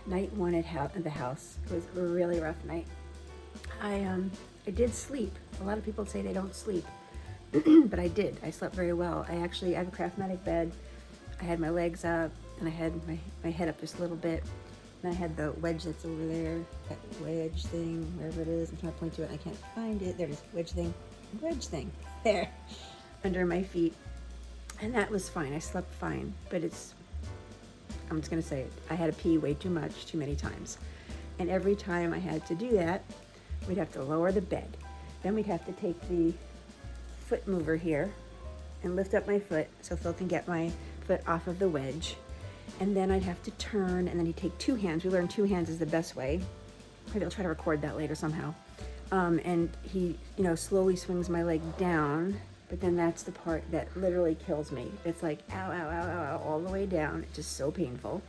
night one at the house. It was a really rough night. I did sleep. A lot of people say they don't sleep, but I did. I slept very well. I have a Craftmatic bed. I had my legs up, and I had my head up just a little bit. And I had the wedge that's over there, that wedge thing, wherever it is. I'm trying to point to it, and I can't find it. There it is, wedge thing, there, under my feet. And that was fine. I slept fine, but I'm just gonna say it. I had to pee way too much, too many times. And every time I had to do that, we'd have to lower the bed. Then we'd have to take the foot mover here and lift up my foot so Phil can get my foot off of the wedge. And then I'd have to turn, and then he'd take two hands. We learned two hands is the best way. Maybe I'll try to record that later somehow. And he, slowly swings my leg down, but then that's the part that literally kills me. It's like, ow, ow, ow, ow, ow, all the way down. It's just so painful.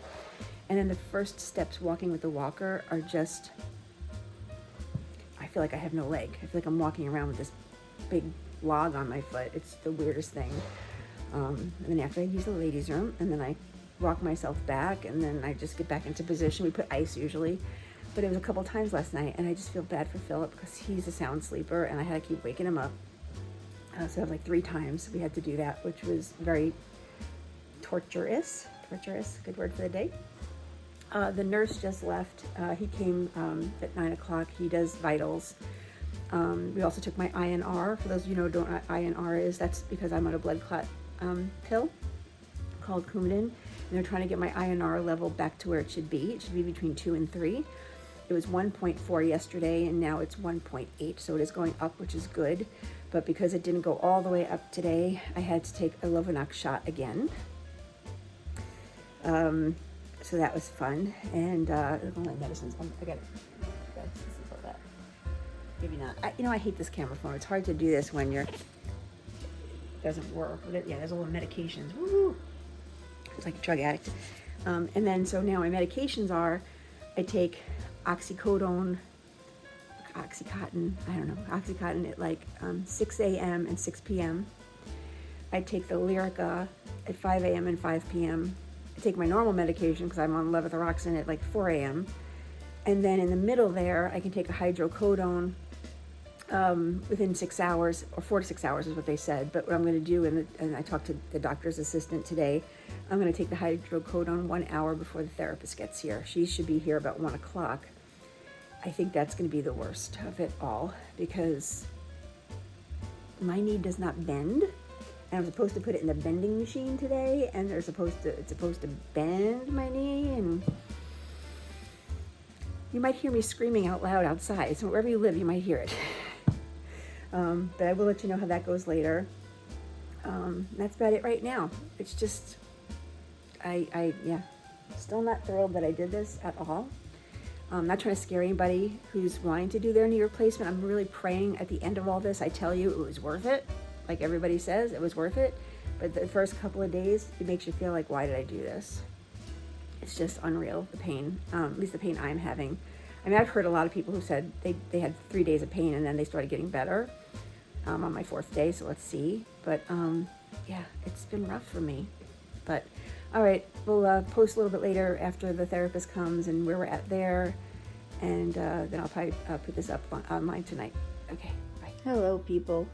And then the first steps walking with the walker are just, I feel like I have no leg. I feel like I'm walking around with this big log on my foot. It's the weirdest thing. And then after I use the ladies' room, and then I walk myself back, and then I just get back into position. We put ice usually, but it was a couple times last night, and I just feel bad for Philip because he's a sound sleeper, and I had to keep waking him up. So I have like 3 times we had to do that, which was very torturous, good word for the day. The nurse just left. He came at 9 o'clock. He does vitals. We also took my INR. For those of you who don't know what INR is, that's because I'm on a blood clot pill called Coumadin, and they're trying to get my INR level back to where it should be. It should be between 2 and 3. It was 1.4 yesterday, and now it's 1.8, so it is going up, which is good. But because it didn't go all the way up today, I had to take a Lovenox shot again. So that was fun. And all my medicines, I got it. That. Maybe not. I hate this camera phone. It's hard to do this when it doesn't work. But there's a little medications. Woo! It's like a drug addict. And then so now my medications are, I take Oxycodone, Oxycontin at like 6 a.m. and 6 p.m. I take the Lyrica at 5 a.m. and 5 p.m. I take my normal medication because I'm on levothyroxine at like 4 a.m. And then in the middle there, I can take a hydrocodone within 6 hours, or 4 to 6 hours is what they said. But what I'm going to do, and I talked to the doctor's assistant today, I'm going to take the hydrocodone 1 hour before the therapist gets here. She should be here about 1 o'clock. I think that's going to be the worst of it all because my knee does not bend. And I'm supposed to put it in the bending machine today, and it's supposed to bend my knee, and you might hear me screaming out loud outside. So wherever you live, you might hear it. But I will let you know how that goes later. That's about it right now. It's just, still not thrilled that I did this at all. I'm not trying to scare anybody who's wanting to do their knee replacement. I'm really praying at the end of all this, I tell you, it was worth it. Like everybody says, it was worth it. But the first couple of days, it makes you feel like, why did I do this? It's just unreal, the pain, at least the pain I'm having. I mean, I've heard a lot of people who said they had 3 days of pain and then they started getting better on my 4th day, so let's see. But it's been rough for me. But all right, we'll post a little bit later after the therapist comes and where we're at there. And then I'll probably put this up online tonight. Okay, bye. Hello, people.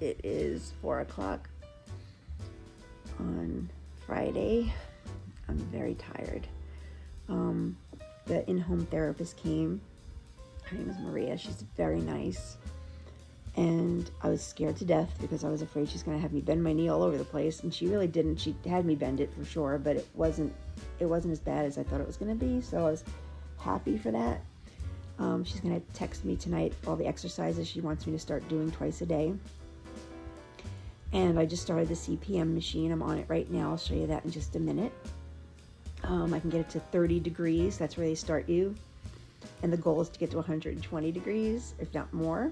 It is 4 o'clock on Friday. I'm very tired. The in-home therapist came. Her name is Maria. She's very nice. And I was scared to death because I was afraid she's going to have me bend my knee all over the place. And she really didn't. She had me bend it for sure, but it wasn't as bad as I thought it was going to be. So I was happy for that. She's going to text me tonight all the exercises she wants me to start doing twice a day. And I just started the CPM machine. I'm on it right now. I'll show you that in just a minute. I can get it to 30 degrees. That's where they start you. And the goal is to get to 120 degrees, if not more.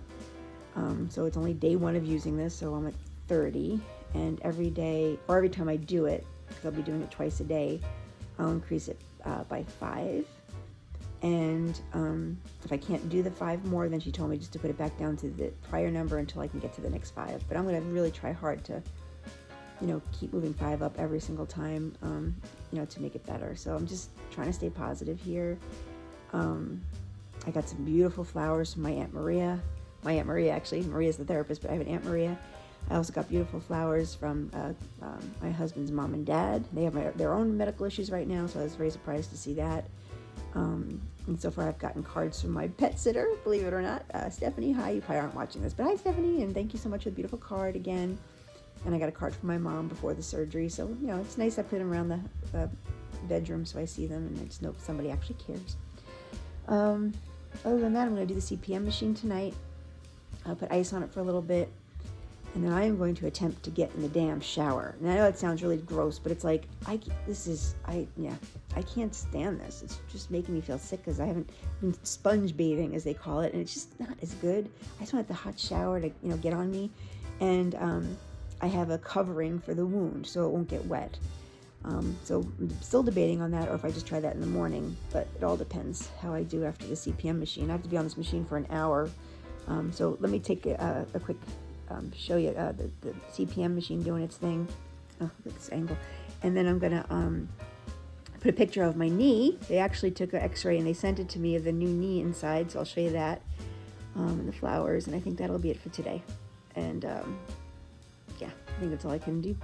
So it's only day 1 of using this, so I'm at 30. And every day, or every time I do it, because I'll be doing it twice a day, I'll increase it by 5. And if I can't do the 5 more, then she told me just to put it back down to the prior number until I can get to the next 5. But I'm going to really try hard to keep moving 5 up every single time, to make it better. So I'm just trying to stay positive here. I got some beautiful flowers from my Aunt Maria. My Aunt Maria, actually. Maria's the therapist, but I have an Aunt Maria. I also got beautiful flowers from my husband's mom and dad. They have their own medical issues right now, so I was very surprised to see that. And so far I've gotten cards from my pet sitter, believe it or not. Stephanie, hi. You probably aren't watching this, but hi, Stephanie, and thank you so much for the beautiful card again. And I got a card from my mom before the surgery, so, it's nice. I put them around the bedroom so I see them, and I just know somebody actually cares. Other than that, I'm going to do the CPM machine tonight. I'll put ice on it for a little bit. And then I am going to attempt to get in the damn shower. And I know it sounds really gross, but it's like, I can't stand this. It's just making me feel sick because I haven't been sponge bathing, as they call it, and it's just not as good. I just want the hot shower to, get on me. And I have a covering for the wound so it won't get wet. So I'm still debating on that, or if I just try that in the morning, but it all depends how I do after the CPM machine. I have to be on this machine for an hour. So let me take a quick show you the CPM machine doing its thing. Oh, look at this angle. And then I'm going to put a picture of my knee. They actually took an x-ray and they sent it to me of the new knee inside, so I'll show you that, and the flowers, and I think that'll be it for today. And I think that's all I can do.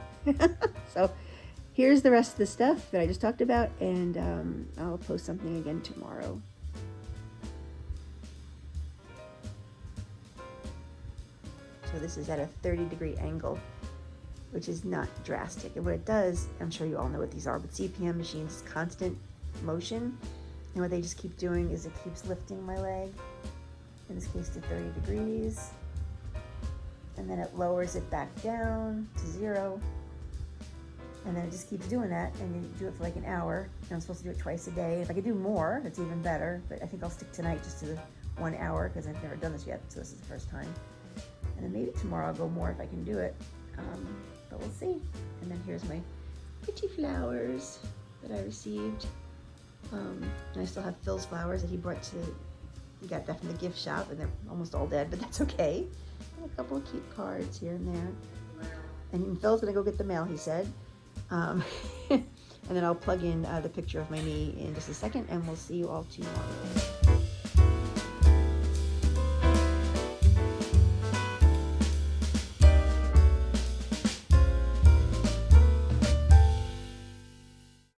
So here's the rest of the stuff that I just talked about, and I'll post something again tomorrow. So this is at a 30-degree angle, which is not drastic. And what it does, I'm sure you all know what these are, but CPM machines, constant motion. And what they just keep doing is it keeps lifting my leg, in this case to 30 degrees. And then it lowers it back down to 0. And then it just keeps doing that, and you do it for like an hour. And I'm supposed to do it twice a day. If I could do more, it's even better. But I think I'll stick tonight just to the 1 hour because I've never done this yet, so this is the first time. And then maybe tomorrow I'll go more if I can do it. But we'll see. And then here's my pretty flowers that I received. And I still have Phil's flowers that he got that from the gift shop, and they're almost all dead, but that's okay. And a couple of cute cards here and there. And Phil's gonna go get the mail, he said. And then I'll plug in the picture of my knee in just a second, and we'll see you all tomorrow.